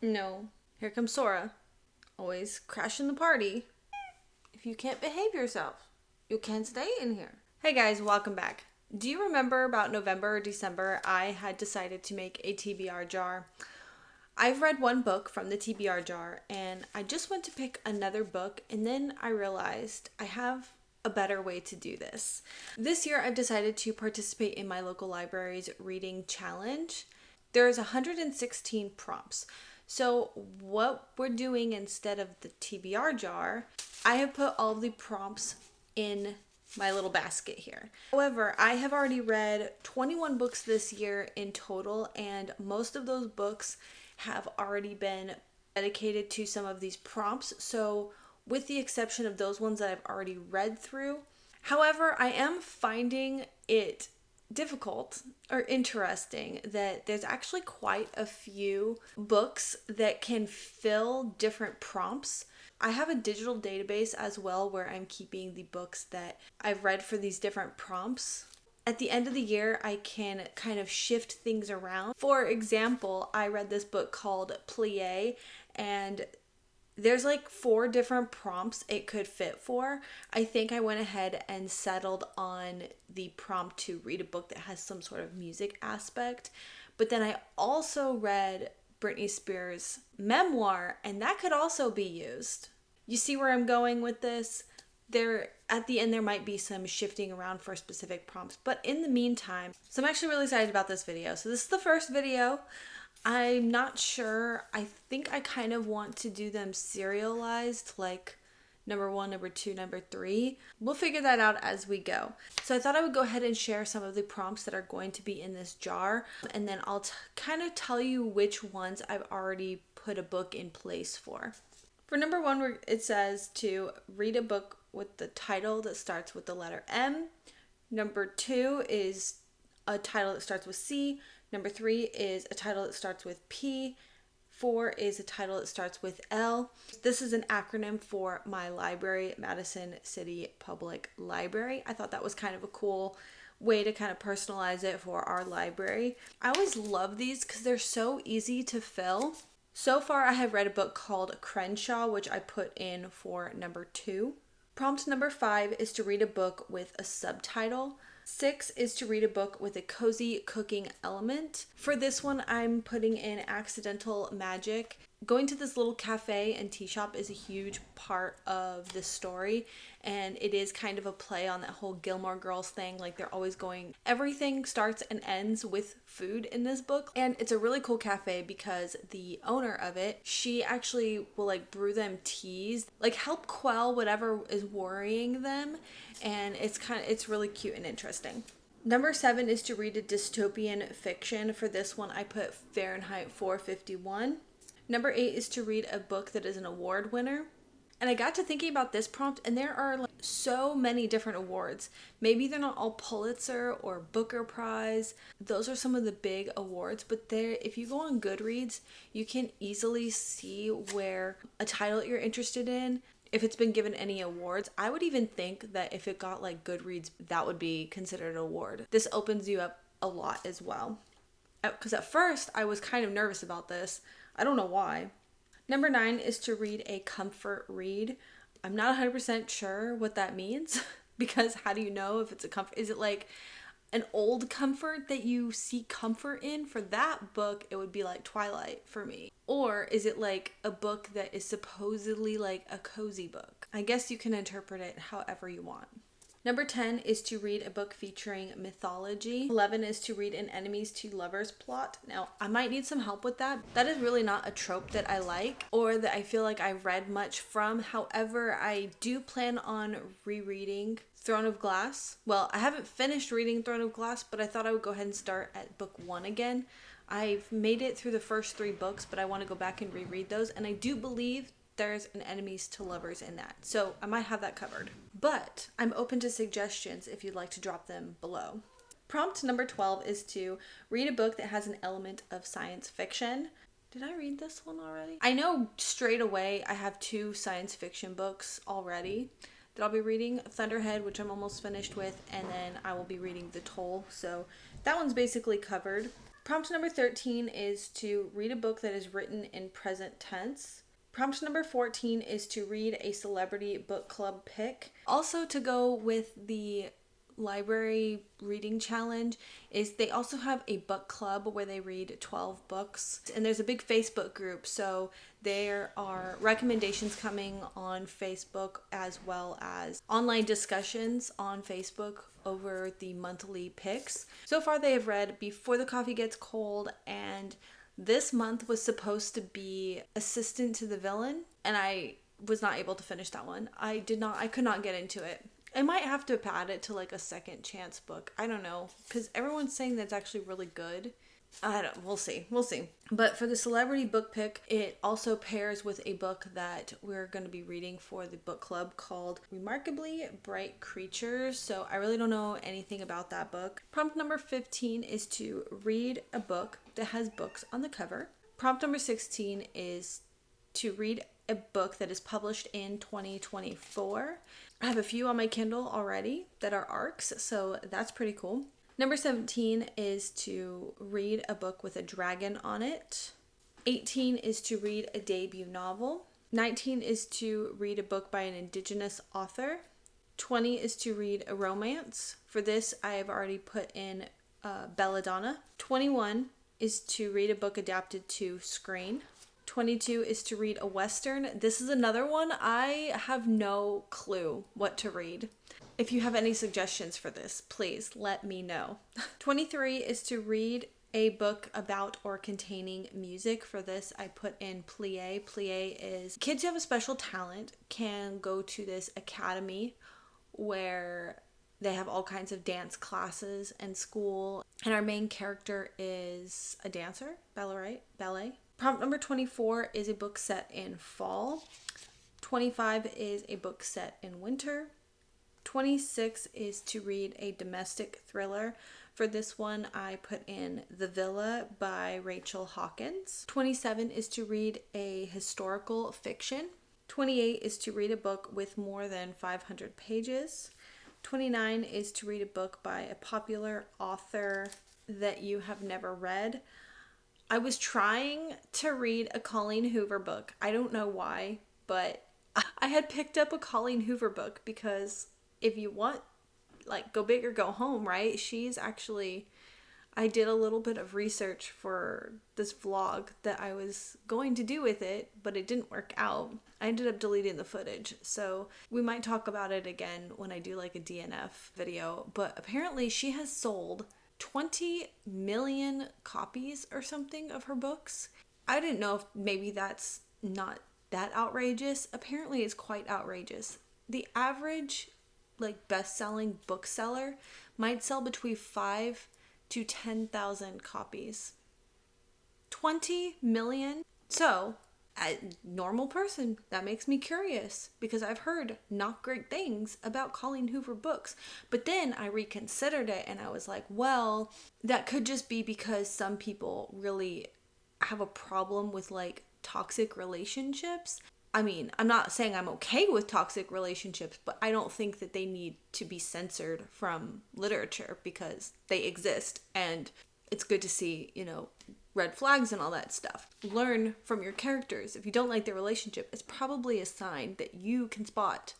No. Here comes Sora. Always crashing the party. If you can't behave yourself, you can't stay in here. Hey guys, welcome back. Do you remember about November or December, I had decided to make a TBR jar? I've read one book from the TBR jar, and I just went to pick another book, and then I realized I have a better way to do this. This year, I've decided to participate in my local library's reading challenge. There's 116 prompts. So what we're doing instead of the TBR jar, I have put all of the prompts in my little basket here. However, I have already read 21 books this year in total, and most of those books have already been dedicated to some of these prompts. So with the exception of those ones that I've already read through. However, I am finding it difficult or interesting that there's actually quite a few books that can fill different prompts. I have a digital database as well where I'm keeping the books that I've read for these different prompts. At the end of the year, I can kind of shift things around. For example, I read this book called Plie, and there's like 4 different prompts it could fit for. I think I went ahead and settled on the prompt to read a book that has some sort of music aspect. But then I also read Britney Spears' memoir, and that could also be used. You see where I'm going with this? At the end, there might be some shifting around for specific prompts. But in the meantime, so I'm actually really excited about this video. So this is the first video. I'm not sure. I think I kind of want to do them serialized, like number 1, number 2, number 3. We'll figure that out as we go. So I thought I would go ahead and share some of the prompts that are going to be in this jar, and then I'll kind of tell you which ones I've already put a book in place for. For number 1, it says to read a book with the title that starts with the letter M. Number 2 is a title that starts with C. Number 3 is a title that starts with P. 4 is a title that starts with L. This is an acronym for my library, Madison City Public Library. I thought that was kind of a cool way to kind of personalize it for our library. I always love these because they're so easy to fill. So far, I have read a book called Crenshaw, which I put in for number 2. Prompt number 5 is to read a book with a subtitle. 6 is to read a book with a cozy cooking element. For this one, I'm putting in accidental magic. Going to this little cafe and tea shop is a huge part of this story, and it is kind of a play on that whole Gilmore Girls thing. Like, they're always going, everything starts and ends with food in this book. And it's a really cool cafe because the owner of it, she actually will like brew them teas, like help quell whatever is worrying them. And it's really cute and interesting. Number 7 is to read a dystopian fiction. For this one, I put Fahrenheit 451. Number 8 is to read a book that is an award winner. And I got to thinking about this prompt, and there are like so many different awards. Maybe they're not all Pulitzer or Booker Prize. Those are some of the big awards, but if you go on Goodreads, you can easily see where a title that you're interested in, if it's been given any awards. I would even think that if it got like Goodreads, that would be considered an award. This opens you up a lot as well. Because at first, I was kind of nervous about this. I don't know why. Number 9 is to read a comfort read. I'm not 100% sure what that means because how do you know if it's a comfort? Is it like an old comfort that you seek comfort in? For that book, it would be like Twilight for me. Or is it like a book that is supposedly like a cozy book? I guess you can interpret it however you want. Number 10 is to read a book featuring mythology. 11 is to read an enemies to lovers plot. Now, I might need some help with that. That is really not a trope that I like or that I feel like I read much from. However, I do plan on rereading Throne of Glass. Well, I haven't finished reading Throne of Glass, but I thought I would go ahead and start at book 1 again. I've made it through the first 3 books, but I want to go back and reread those. And I do believe there's an enemies to lovers in that. So I might have that covered. But I'm open to suggestions if you'd like to drop them below. Prompt number 12 is to read a book that has an element of science fiction. Did I read this one already? I know straight away I have 2 science fiction books already that I'll be reading. Thunderhead, which I'm almost finished with, and then I will be reading The Toll. So that one's basically covered. Prompt number 13 is to read a book that is written in present tense. Prompt number 14 is to read a celebrity book club pick. Also, to go with the library reading challenge is they also have a book club where they read 12 books, and there's a big Facebook group, so there are recommendations coming on Facebook as well as online discussions on Facebook over the monthly picks. So far they have read Before the Coffee Gets Cold, and this month was supposed to be Assistant to the Villain, and I was not able to finish that one. I could not get into it. I might have to add it to like a second chance book. I don't know, because everyone's saying that's actually really good. We'll see. But for the celebrity book pick, it also pairs with a book that we're going to be reading for the book club called Remarkably Bright Creatures. So I really don't know anything about that book. Prompt number 15 is to read a book that has books on the cover. Prompt number 16 is to read a book that is published in 2024. I have a few on my Kindle already that are ARCs, so that's pretty cool. Number 17 is to read a book with a dragon on it. 18 is to read a debut novel. 19 is to read a book by an Indigenous author. 20 is to read a romance. For this, I have already put in Belladonna. 21 is to read a book adapted to screen. 22 is to read a Western. This is another one. I have no clue what to read. If you have any suggestions for this, please let me know. 23 is to read a book about or containing music. For this, I put in Plie. Plie is kids who have a special talent can go to this academy where they have all kinds of dance classes and school. And our main character is a dancer, ballet. Prompt number 24 is a book set in fall. 25 is a book set in winter. 26 is to read a domestic thriller. For this one, I put in The Villa by Rachel Hawkins. 27 is to read a historical fiction. 28 is to read a book with more than 500 pages. 29 is to read a book by a popular author that you have never read. I was trying to read a Colleen Hoover book. I don't know why, but I had picked up a Colleen Hoover book because if you want, like, go big or go home, right? She's actually, I did a little bit of research for this vlog that I was going to do with it, but it didn't work out. I ended up deleting the footage, so we might talk about it again when I do like a DNF video, but apparently she has sold 20 million copies or something of her books. I didn't know if maybe that's not that outrageous. Apparently it's quite outrageous. The average like best-selling bookseller might sell between 5 to 10,000 copies. 20 million? So, as a normal person, that makes me curious because I've heard not great things about Colleen Hoover books. But then I reconsidered it and I was like, well, that could just be because some people really have a problem with like toxic relationships. I mean, I'm not saying I'm okay with toxic relationships, but I don't think that they need to be censored from literature because they exist and it's good to see, red flags and all that stuff. Learn from your characters. If you don't like their relationship, it's probably a sign that you can spot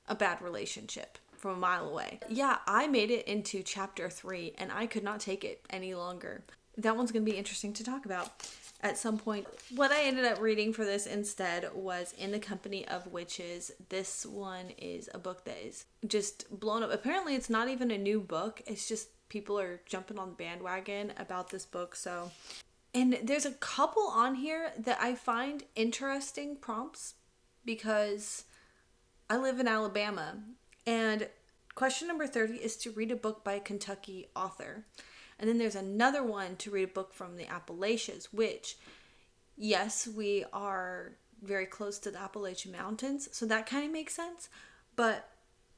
a bad relationship from a mile away. Yeah, I made it into chapter 3 and I could not take it any longer. That one's going to be interesting to talk about at some point. What I ended up reading for this instead was In the Company of Witches. This one is a book that is just blown up. Apparently it's not even a new book. It's just people are jumping on the bandwagon about this book. And there's a couple on here that I find interesting prompts because I live in Alabama. And question number 30 is to read a book by a Kentucky author. And then there's another one to read a book from the Appalachians, which, yes, we are very close to the Appalachian Mountains, so that kind of makes sense. But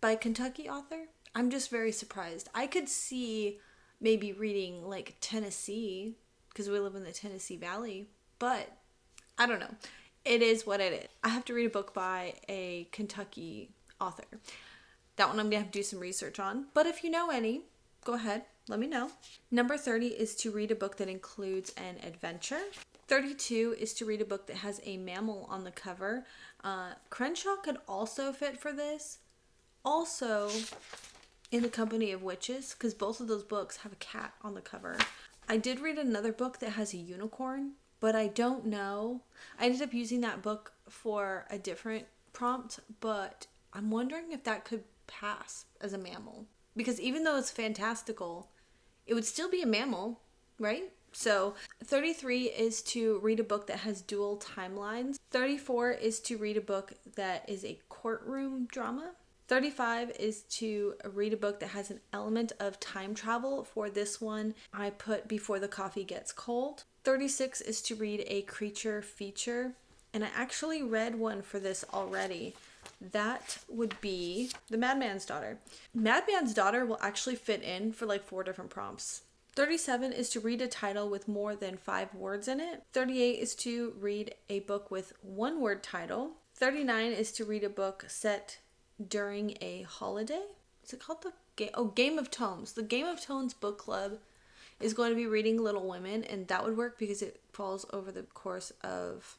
by a Kentucky author, I'm just very surprised. I could see maybe reading like Tennessee, because we live in the Tennessee Valley, but I don't know. It is what it is. I have to read a book by a Kentucky author. That one I'm going to have to do some research on. But if you know any, go ahead. let me know. Number 30 is to read a book that includes an adventure. 32 is to read a book that has a mammal on the cover. Crenshaw could also fit for this. Also, In the Company of Witches, because both of those books have a cat on the cover. I did read another book that has a unicorn, but I don't know. I ended up using that book for a different prompt, but I'm wondering if that could pass as a mammal. Because even though it's fantastical, it would still be a mammal, right? So 33 is to read a book that has dual timelines. 34 is to read a book that is a courtroom drama. 35 is to read a book that has an element of time travel. For this one, I put Before the Coffee Gets Cold. 36 is to read a creature feature. And I actually read one for this already. That would be The Madman's Daughter. Madman's Daughter will actually fit in for like 4 different prompts. 37 is to read a title with more than 5 words in it. 38 is to read a book with 1-word title. 39 is to read a book set during a holiday. Is it called Game of Tomes? The Game of Tomes book club is going to be reading Little Women, and that would work because it falls over the course of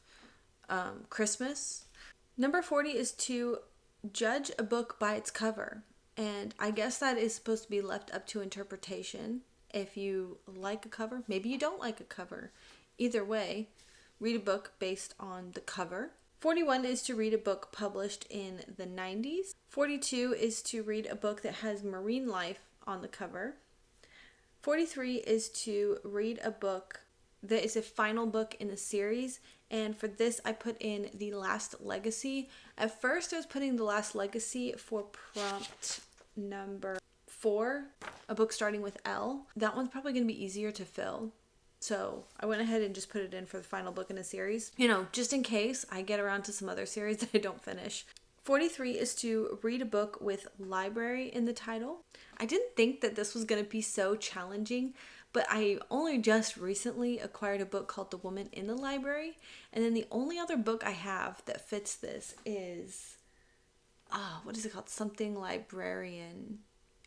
Christmas. Number 40 is to judge a book by its cover, and I guess that is supposed to be left up to interpretation. If you like a cover, maybe you don't like a cover. Either way, read a book based on the cover. 41 is to read a book published in the 90s. 42 is to read a book that has marine life on the cover. 43 is to read a book that is a final book in the series. And for this, I put in The Last Legacy. At first, I was putting The Last Legacy for prompt number 4, a book starting with L. That one's probably going to be easier to fill. So I went ahead and just put it in for the final book in a series. Just in case I get around to some other series that I don't finish. 43 is to read a book with library in the title. I didn't think that this was going to be so challenging, but I only just recently acquired a book called The Woman in the Library. And then the only other book I have that fits this is, what is it called? Something librarian.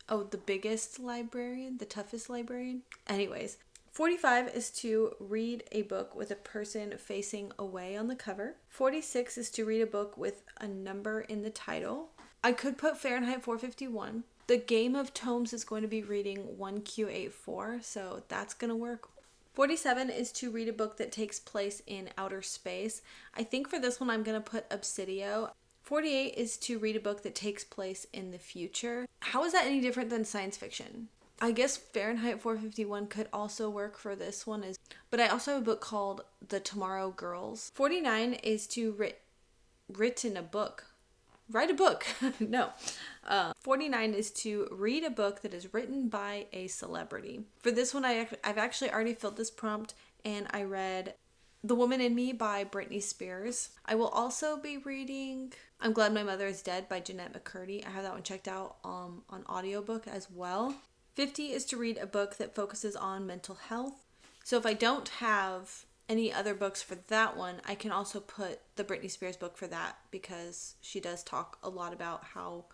Oh, The Biggest Librarian? The Toughest Librarian? Anyways. 45 is to read a book with a person facing away on the cover. 46 is to read a book with a number in the title. I could put Fahrenheit 451. The Game of Tomes is going to be reading 1Q84, so that's going to work. 47 is to read a book that takes place in outer space. I think for this one I'm going to put Obsidio. 48 is to read a book that takes place in the future. How is that any different than science fiction? I guess Fahrenheit 451 could also work for this one, but I also have a book called The Tomorrow Girls. 49 is to write a book. No. 49 is to read a book that is written by a celebrity. For this one, I've actually already filled this prompt, and I read The Woman in Me by Britney Spears. I will also be reading I'm Glad My Mother Is Dead by Jeanette McCurdy. I have that one checked out on audiobook as well. 50 is to read a book that focuses on mental health. So if I don't have any other books for that one, I can also put the Britney Spears book for that, because she does talk a lot about how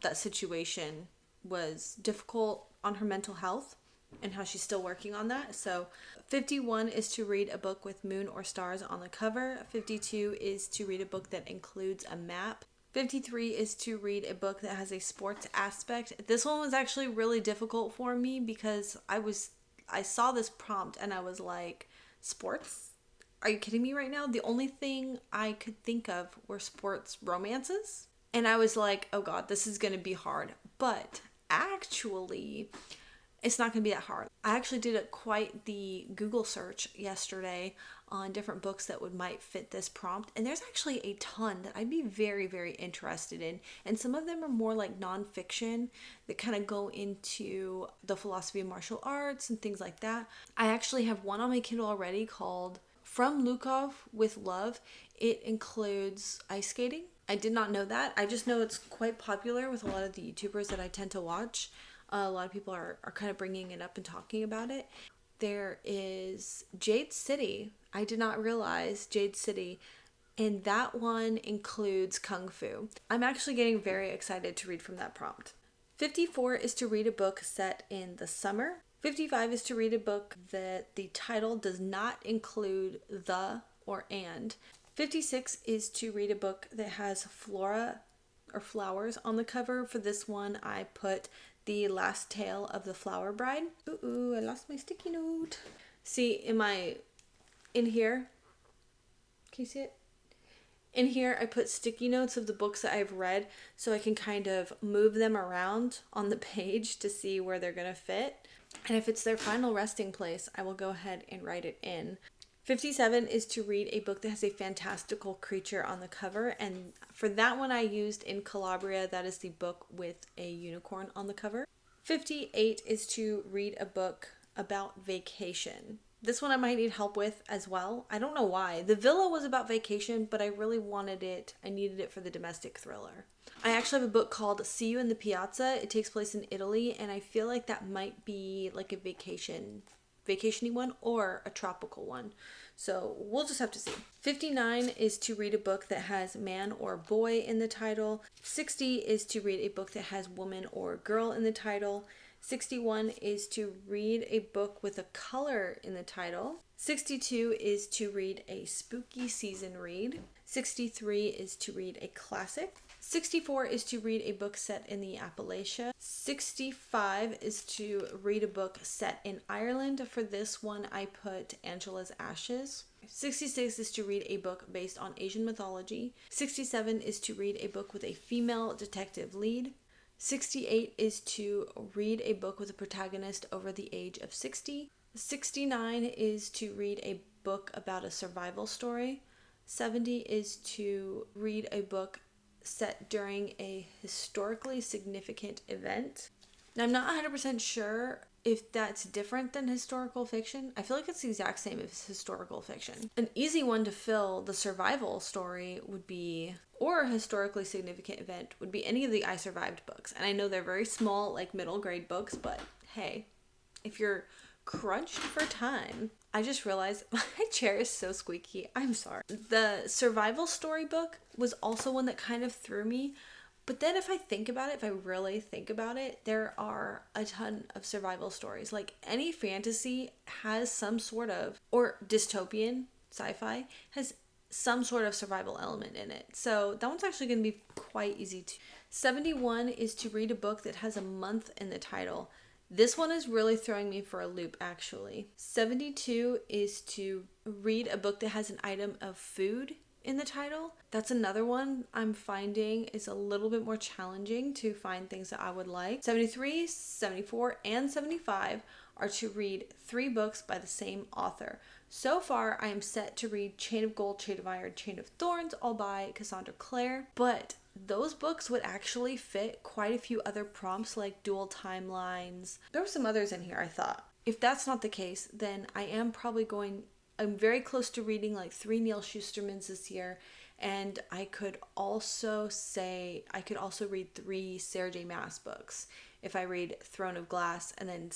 that situation was difficult on her mental health and how she's still working on that. So 51 is to read a book with moon or stars on the cover. 52 is to read a book that includes a map. 53 is to read a book that has a sports aspect. This one was actually really difficult for me because I saw this prompt and I was like, sports? Are you kidding me right now? The only thing I could think of were sports romances. And I was like, oh God, this is going to be hard. But actually, it's not going to be that hard. I actually did quite the Google search yesterday on different books that might fit this prompt. And there's actually a ton that I'd be very, very interested in. And some of them are more like nonfiction that kind of go into the philosophy of martial arts and things like that. I actually have one on my Kindle already called From Lukov with Love. It includes ice skating. I did not know that. I just know it's quite popular with a lot of the YouTubers that I tend to watch. A lot of people are kind of bringing it up and talking about it. There is Jade City. I did not realize Jade City. And that one includes Kung Fu. I'm actually getting very excited to read from that prompt. 54 is to read a book set in the summer. 55 is to read a book that the title does not include the or and. 56 is to read a book that has flora or flowers on the cover. For this one, I put The Last Tale of the Flower Bride. Ooh, I lost my sticky note. See, in here, can you see it? In here, I put sticky notes of the books that I've read so I can kind of move them around on the page to see where they're going to fit. And if it's their final resting place, I will go ahead and write it in. 57 is to read a book that has a fantastical creature on the cover. And for that one, I used In Calabria. That is the book with a unicorn on the cover. 58 is to read a book about vacation. This one I might need help with as well. I don't know why. The Villa was about vacation, but I really wanted it. I needed it for the domestic thriller. I actually have a book called See You in the Piazza. It takes place in Italy, and I feel like that might be like a vacation-y one or a tropical one. So we'll just have to see. 59 is to read a book that has man or boy in the title. 60 is to read a book that has woman or girl in the title. 61 is to read a book with a color in the title. 62 is to read a spooky season read. 63 is to read a classic. 64 is to read a book set in the Appalachia. 65 is to read a book set in Ireland. For this one, I put Angela's Ashes. 66 is to read a book based on Asian mythology. 67 is to read a book with a female detective lead. 68 is to read a book with a protagonist over the age of 60. 69 is to read a book about a survival story. 70 is to read a book set during a historically significant event. Now, I'm not 100% sure if that's different than historical fiction. I feel like it's the exact same as historical fiction. An easy one to fill the survival story would be, or a historically significant event, would be any of the I Survived books. And I know they're very small, like middle grade books, but hey, if you're crunched for time. I just realized my chair is so squeaky. I'm sorry. The survival story book was also one that kind of threw me. But then if I think about it, if I really think about it, there are a ton of survival stories. Like any fantasy has some sort of, or dystopian sci-fi has some sort of survival element in it. So that one's actually going to be quite easy to. 71 is to read a book that has a month in the title. This one is really throwing me for a loop, actually. 72 is to read a book that has an item of food in the title. That's another one I'm finding is a little bit more challenging to find things that I would like. 73, 74, and 75 are to read 3 books by the same author. So far, I am set to read Chain of Gold, Chain of Iron, Chain of Thorns, all by Cassandra Clare, but those books would actually fit quite a few other prompts like dual timelines. There were some others in here, I thought. If that's not the case, then I'm very close to reading like 3 Neil Shustermans this year, and I could also read 3 Sarah J. Maas books if I read Throne of Glass and then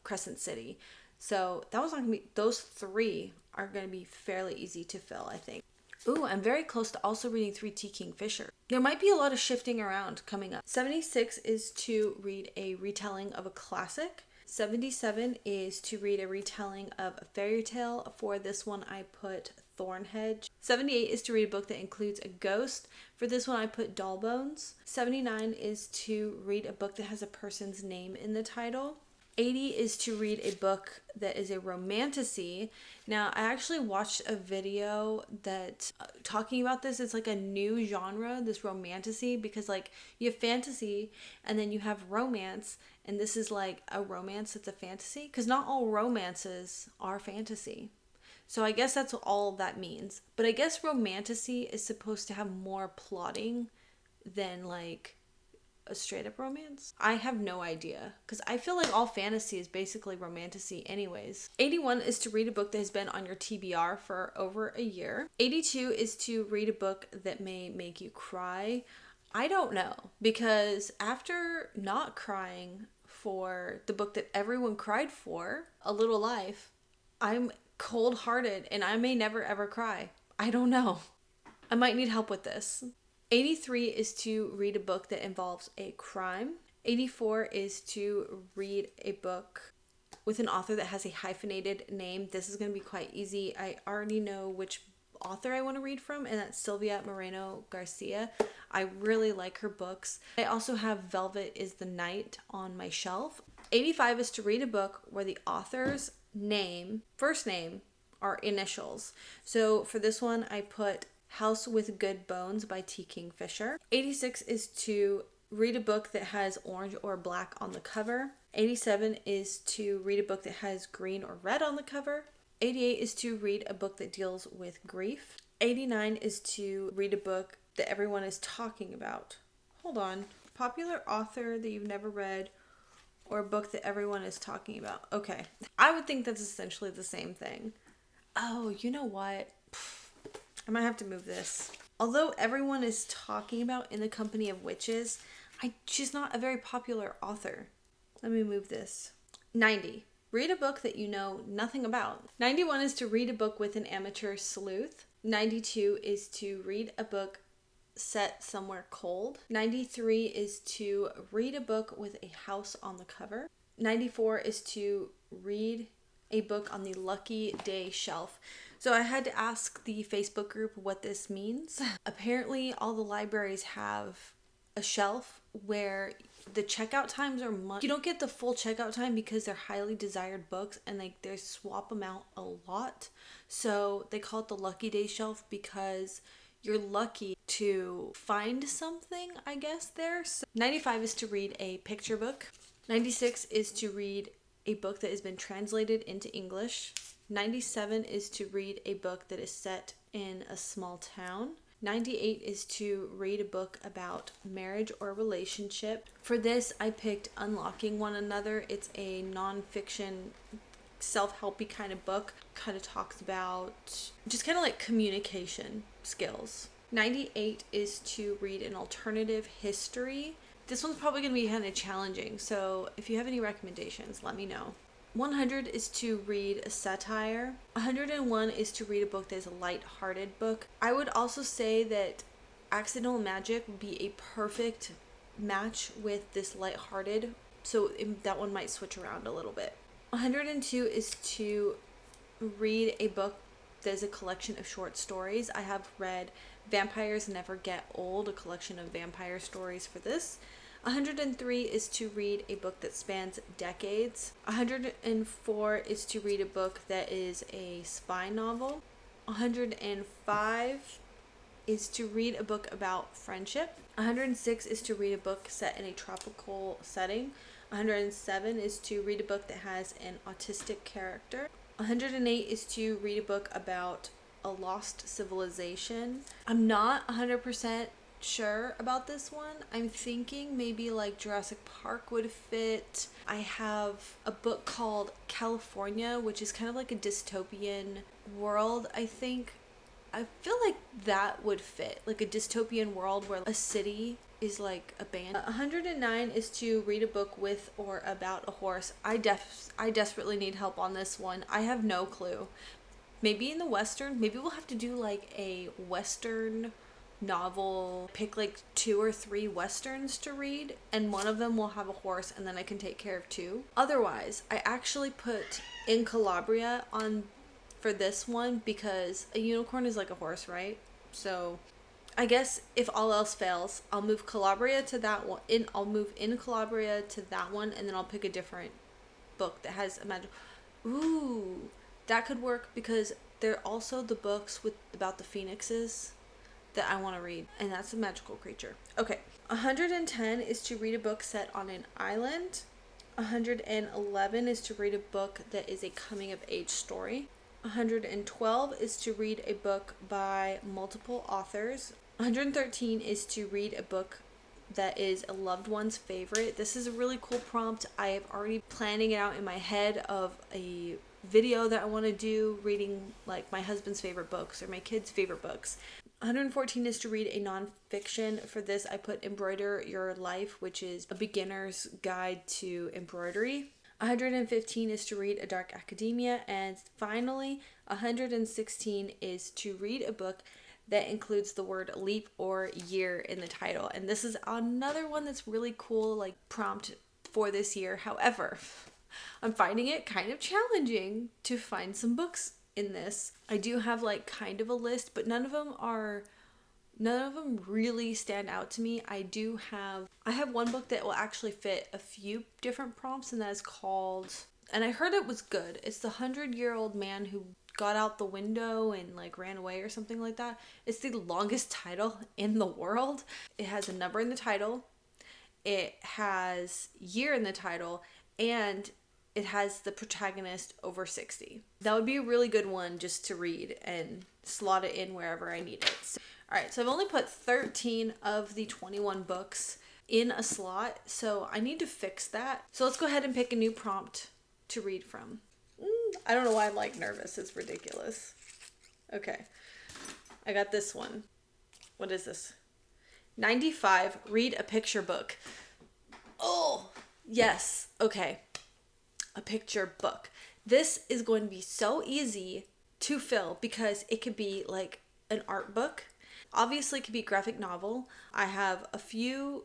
Crescent City. So those 3 are going to be fairly easy to fill, I think. Ooh, I'm very close to also reading 3 T. Kingfisher. There might be a lot of shifting around coming up. 76 is to read a retelling of a classic. 77 is to read a retelling of a fairy tale. For this one, I put Thornhedge. 78 is to read a book that includes a ghost. For this one, I put Dollbones. 79 is to read a book that has a person's name in the title. 80 is to read a book that is a romantasy. Now, I actually watched a video that talking about this. It's like a new genre, this romantasy, because like you have fantasy and then you have romance, and this is like a romance that's a fantasy, because not all romances are fantasy. So I guess that's all that means. But I guess romantasy is supposed to have more plotting than like a straight up romance. I have no idea, because I feel like all fantasy is basically romantasy anyways. 81 is to read a book that has been on your TBR for over a year. 82 is to read a book that may make you cry. I don't know, because after not crying for the book that everyone cried for, A Little Life, I'm cold-hearted and I may never ever cry. I don't know. I might need help with this. 83 is to read a book that involves a crime. 84 is to read a book with an author that has a hyphenated name. This is going to be quite easy. I already know which author I want to read from, and that's Sylvia Moreno Garcia. I really like her books. I also have Velvet is the Night on my shelf. 85 is to read a book where the author's first name, are initials. So for this one, I put House with Good Bones by T. Kingfisher. 86 is to read a book that has orange or black on the cover. 87 is to read a book that has green or red on the cover. 88 is to read a book that deals with grief. 89 is to read a book that everyone is talking about. Hold on. Popular author that you've never read or a book that everyone is talking about. Okay. I would think that's essentially the same thing. Oh, you know what? I might have to move this. Although everyone is talking about In the Company of Witches, she's not a very popular author. Let me move this. 90. Read a book that you know nothing about. 91 is to read a book with an amateur sleuth. 92 is to read a book set somewhere cold. 93 is to read a book with a house on the cover. 94 is to read a book on the lucky day shelf. So I had to ask the Facebook group what this means. Apparently all the libraries have a shelf where the checkout times are you don't get the full checkout time because they're highly desired books, and they swap them out a lot. So they call it the lucky day shelf because you're lucky to find something, I guess, there. So 95 is to read a picture book. 96 is to read a book that has been translated into English. 97 is to read a book that is set in a small town. 98 is to read a book about marriage or relationship. For this, I picked Unlocking One Another. It's a nonfiction, self-helpy kind of book. Kind of talks about just kind of like communication skills. 98 is to read an alternative history. This one's probably going to be kind of challenging, so if you have any recommendations, let me know. 100 is to read a satire. 101 is to read a book that is a light-hearted book. I would also say that Accidental Magic would be a perfect match with this light-hearted, so that one might switch around a little bit. 102 is to read a book that is a collection of short stories. I have read Vampires Never Get Old, a collection of vampire stories for this. 103 is to read a book that spans decades. 104 is to read a book that is a spy novel. 105 is to read a book about friendship. 106 is to read a book set in a tropical setting. 107 is to read a book that has an autistic character. 108 is to read a book about a lost civilization. I'm not 100% sure about this one. I'm thinking maybe like Jurassic Park would fit. I have a book called California, which is kind of like a dystopian world, I think. I feel like that would fit, like a dystopian world where a city is like abandoned. 109 is to read a book with or about a horse. I desperately need help on this one. I have no clue. Maybe in the Western, maybe we'll have to do like a Western novel, pick like 2 or 3 Westerns to read, and one of them will have a horse, and then I can take care of 2. Otherwise, I actually put In Calabria on for this one because a unicorn is like a horse, right? So I guess if all else fails, I'll move Calabria to that one. I'll move In Calabria to that one, and then I'll pick a different book that has a magic. Ooh, that could work because they're also the books about the phoenixes that I want to read, and that's a magical creature. Okay, 110 is to read a book set on an island. 111 is to read a book that is a coming of age story. 112 is to read a book by multiple authors. 113 is to read a book that is a loved one's favorite. This is a really cool prompt. I have already planning it out in my head of a video that I want to do, reading like my husband's favorite books or my kids' favorite books. 114 is to read a nonfiction. For this, I put Embroider Your Life, which is a beginner's guide to embroidery. 115 is to read A Dark Academia. And finally, 116 is to read a book that includes the word leap or year in the title. And this is another one that's really cool, like prompt for this year. However, I'm finding it kind of challenging to find some books in this. I do have like kind of a list, but none of them really stand out to me. I have one book that will actually fit a few different prompts, and that is called, and I heard it was good. It's The 100-Year-Old Man Who Got Out the Window and like ran away or something like that. It's the longest title in the world. It has a number in the title. It has year in the title, and it has the protagonist over 60. That would be a really good one just to read and slot it in wherever I need it. All right, so I've only put 13 of the 21 books in a slot, so I need to fix that. So let's go ahead and pick a new prompt to read from. I don't know why I'm like nervous. It's ridiculous. Okay, I got this one. What is this? 95, read a picture book. Oh, yes. Okay, a picture book. This is going to be so easy to fill because it could be like an art book. Obviously, it could be a graphic novel. I have a few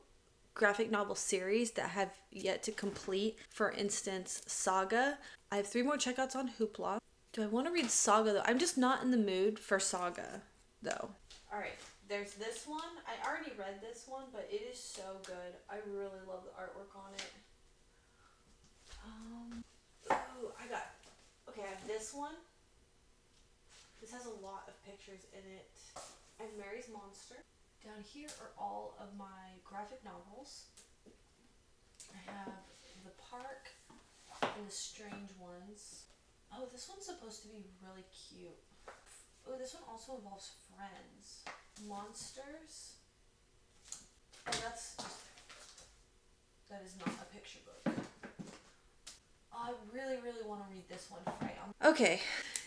graphic novel series that have yet to complete. For instance, Saga. I have 3 more checkouts on Hoopla. Do I want to read Saga though? I'm just not in the mood for Saga though. All right, there's this one. I already read this one, but it is so good. I really love the artwork on it. I have this one. This has a lot of pictures in it. I have Mary's Monster. Down here are all of my graphic novels. I have The Park and The Strange Ones. Oh, this one's supposed to be really cute. Oh, this one also involves friends. Monsters. Oh, that is not a picture book. Oh, I really, really want to read this one. Right. Okay.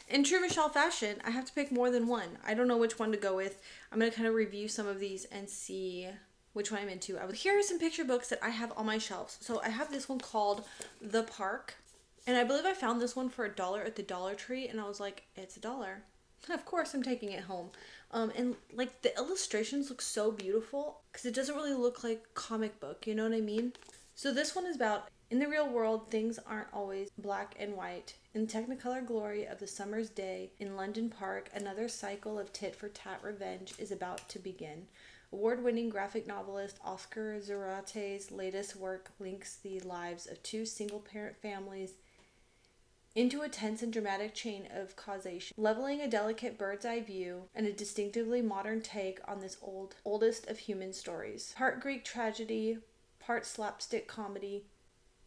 In true Michelle fashion, I have to pick more than one. I don't know which one to go with. I'm going to kind of review some of these and see which one I'm into. Here are some picture books that I have on my shelves. So I have this one called The Park. And I believe I found this one for $1 at the Dollar Tree. And I was like, it's $1. Of course I'm taking it home. And like the illustrations look so beautiful because it doesn't really look like a comic book. You know what I mean? So this one is about, in the real world, things aren't always black and white. In the technicolor glory of the summer's day in London Park, another cycle of tit-for-tat revenge is about to begin. Award-winning graphic novelist Oscar Zarate's latest work links the lives of 2 single-parent families into a tense and dramatic chain of causation, leveling a delicate bird's-eye view and a distinctively modern take on this oldest of human stories. Part Greek tragedy, part slapstick comedy,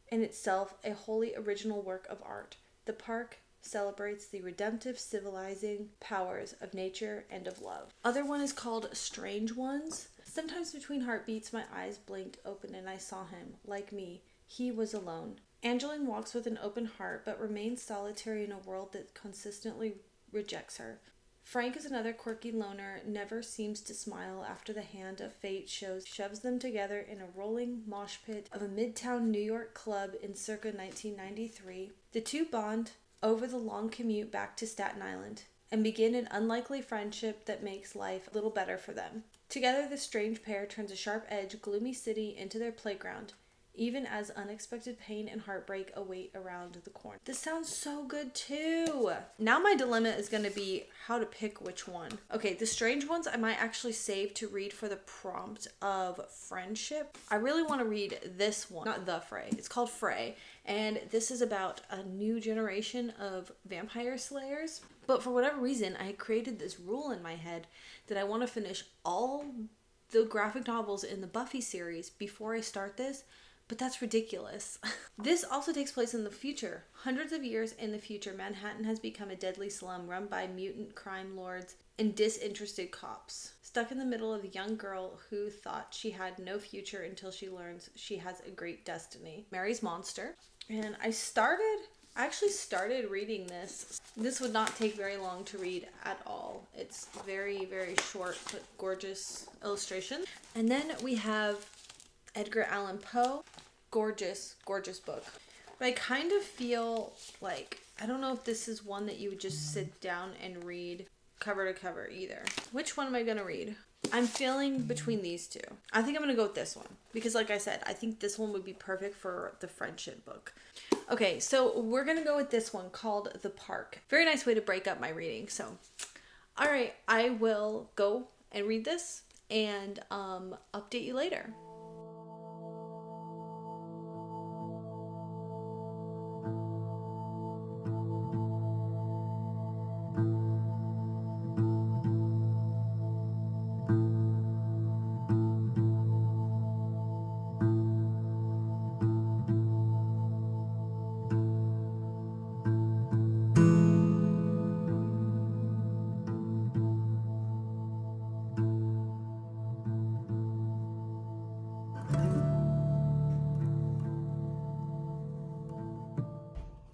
in itself a wholly original work of art. The Park celebrates the redemptive, civilizing powers of nature and of love. Other one is called Strange Ones. Sometimes between heartbeats my eyes blinked open and I saw him. Like me, he was alone. Angeline walks with an open heart but remains solitary in a world that consistently rejects her. Frank is another quirky loner, never seems to smile after the hand of fate shoves them together in a rolling mosh pit of a midtown New York club in circa 1993. The 2 bond over the long commute back to Staten Island and begin an unlikely friendship that makes life a little better for them. Together, the strange pair turns a sharp-edged, gloomy city into their playground, even as unexpected pain and heartbreak await around the corner. This sounds so good too. Now my dilemma is going to be how to pick which one. Okay, the Strange Ones I might actually save to read for the prompt of friendship. I really want to read this one, not The Fray. It's called Fray, and this is about a new generation of vampire slayers. But for whatever reason, I had created this rule in my head that I want to finish all the graphic novels in the Buffy series before I start this. But that's ridiculous. This also takes place in the future. Hundreds of years in the future, Manhattan has become a deadly slum run by mutant crime lords and disinterested cops. Stuck in the middle of a young girl who thought she had no future until she learns she has a great destiny. Mary's Monster. And I actually started reading this. This would not take very long to read at all. It's very, very short but gorgeous illustration. And then we have Edgar Allan Poe. Gorgeous, gorgeous book. But I kind of feel like, I don't know if this is one that you would just sit down and read cover to cover either. Which one am I gonna read? I'm feeling between these two. I think I'm gonna go with this one because, like I said, I think this one would be perfect for the friendship book. Okay, so we're gonna go with this one called The Park. Very nice way to break up my reading. So, all right, I will go and read this and update you later.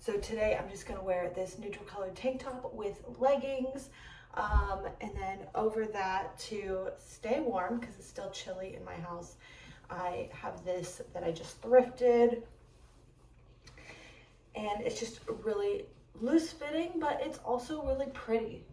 So today I'm just gonna wear this neutral colored tank top with leggings, and then over that, to stay warm because it's still chilly in my house, I have this that I just thrifted, and it's just really loose fitting, but it's also really pretty.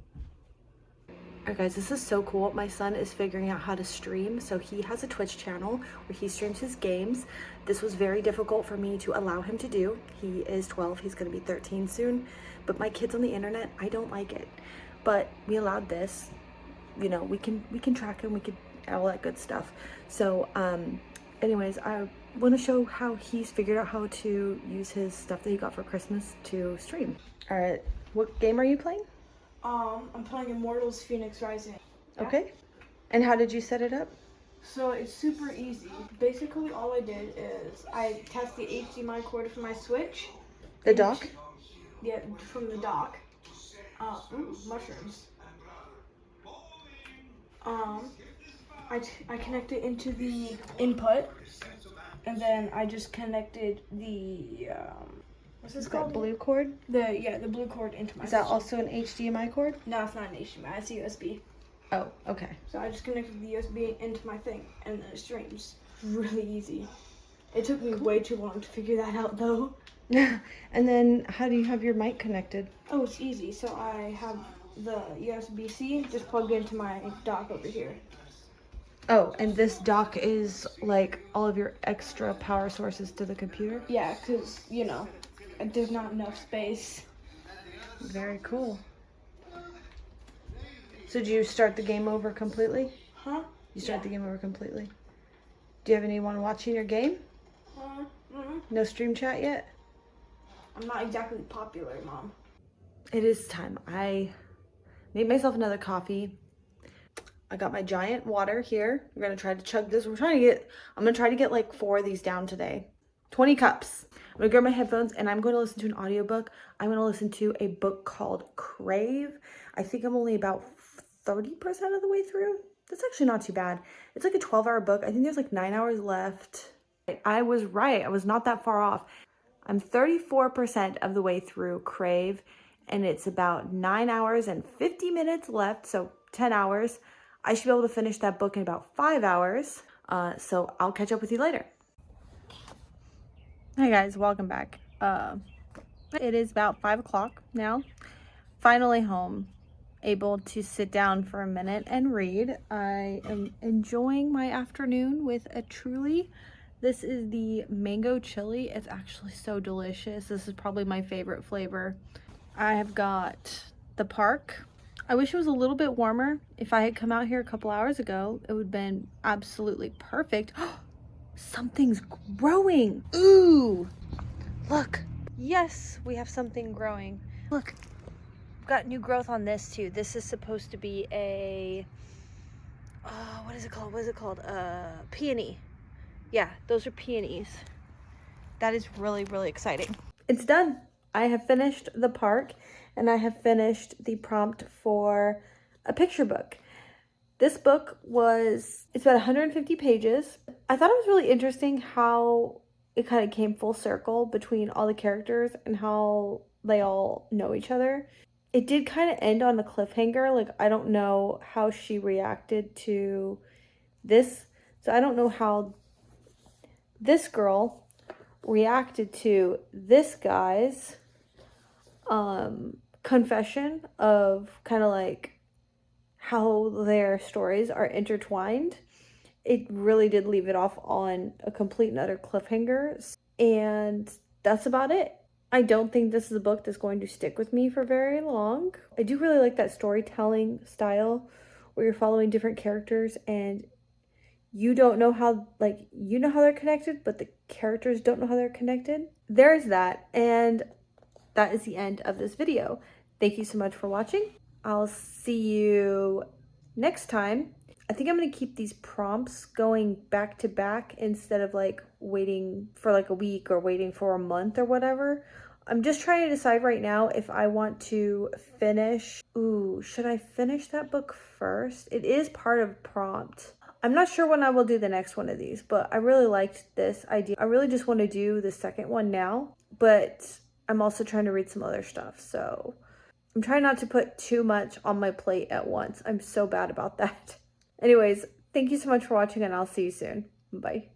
Alright guys, this is so cool. My son is figuring out how to stream. So he has a Twitch channel where he streams his games. This was very difficult for me to allow him to do. He is 12, he's gonna be 13 soon. But my kids on the internet, I don't like it. But we allowed this. You know, we can track him, we could all that good stuff. So anyways, I wanna show how he's figured out how to use his stuff that he got for Christmas to stream. Alright, what game are you playing? I'm playing Immortals Phoenix Rising. Yeah. Okay. And how did you set it up? So it's super easy. Basically, all I did is I attached the HDMI cord from my Switch. The dock? Yeah, from the dock. Mushrooms. I connected into the input, and then I just connected the what's this called? Blue cord? The blue cord into my. Is that also an HDMI cord? No, it's not an HDMI. It's a USB. Oh, okay. So I just connected the USB into my thing, and then it streams. Really easy. It took me way too long to figure that out, though. And then how do you have your mic connected? Oh, it's easy. So I have the USB-C just plugged into my dock over here. Oh, and this dock is like all of your extra power sources to the computer? Yeah, because, you know, there's not enough space. Very cool. So did you start the game over completely? Huh? You start the game over completely? Do you have anyone watching your game? No stream chat yet? I'm not exactly popular, Mom. It is time. I made myself another coffee. I got my giant water here. We're gonna try to chug this. I'm gonna try to get like 4 of these down today. 20 cups. I'm gonna grab my headphones and I'm going to listen to an audiobook. I'm gonna listen to a book called Crave. I think I'm only about 30% of the way through. That's actually not too bad. It's like a 12-hour book. I think there's like 9 hours left. I was right. I was not that far off. I'm 34% of the way through Crave, and it's about 9 hours and 50 minutes left, so 10 hours. I should be able to finish that book in about 5 hours, so I'll catch up with you later. Hi guys, welcome back. It is about 5 o'clock now. Finally home, able to sit down for a minute and read. I am enjoying my afternoon with a Truly. This is the mango chili. It's actually so delicious. This is probably my favorite flavor. I have got The Park. I wish it was a little bit warmer. If I had come out here a couple hours ago, it would have been absolutely perfect. Something's growing. Ooh, look. Yes, we have something growing. Look, we've got new growth on this too. This is supposed to be a, what is it called? Peony. Yeah, those are peonies. That is really, really exciting. It's done. I have finished The Park, and I have finished the prompt for a picture book. This book it's about 150 pages. I thought it was really interesting how it kind of came full circle between all the characters and how they all know each other. It did kind of end on a cliffhanger. Like, I don't know how she reacted to this. So I don't know how this girl reacted to this guy's confession of kind of like how their stories are intertwined. It really did leave it off on a complete and utter cliffhanger. And that's about it. I don't think this is a book that's going to stick with me for very long. I do really like that storytelling style where you're following different characters and you don't know how, like, you know how they're connected, but the characters don't know how they're connected. There's that. And that is the end of this video. Thank you so much for watching. I'll see you next time. I think I'm going to keep these prompts going back to back instead of like waiting for like a week or waiting for a month or whatever. I'm just trying to decide right now if I want to finish. Ooh, should I finish that book first? It is part of prompt. I'm not sure when I will do the next one of these, but I really liked this idea. I really just want to do the second one now, but I'm also trying to read some other stuff. So I'm trying not to put too much on my plate at once. I'm so bad about that. Anyways, thank you so much for watching and I'll see you soon. Bye.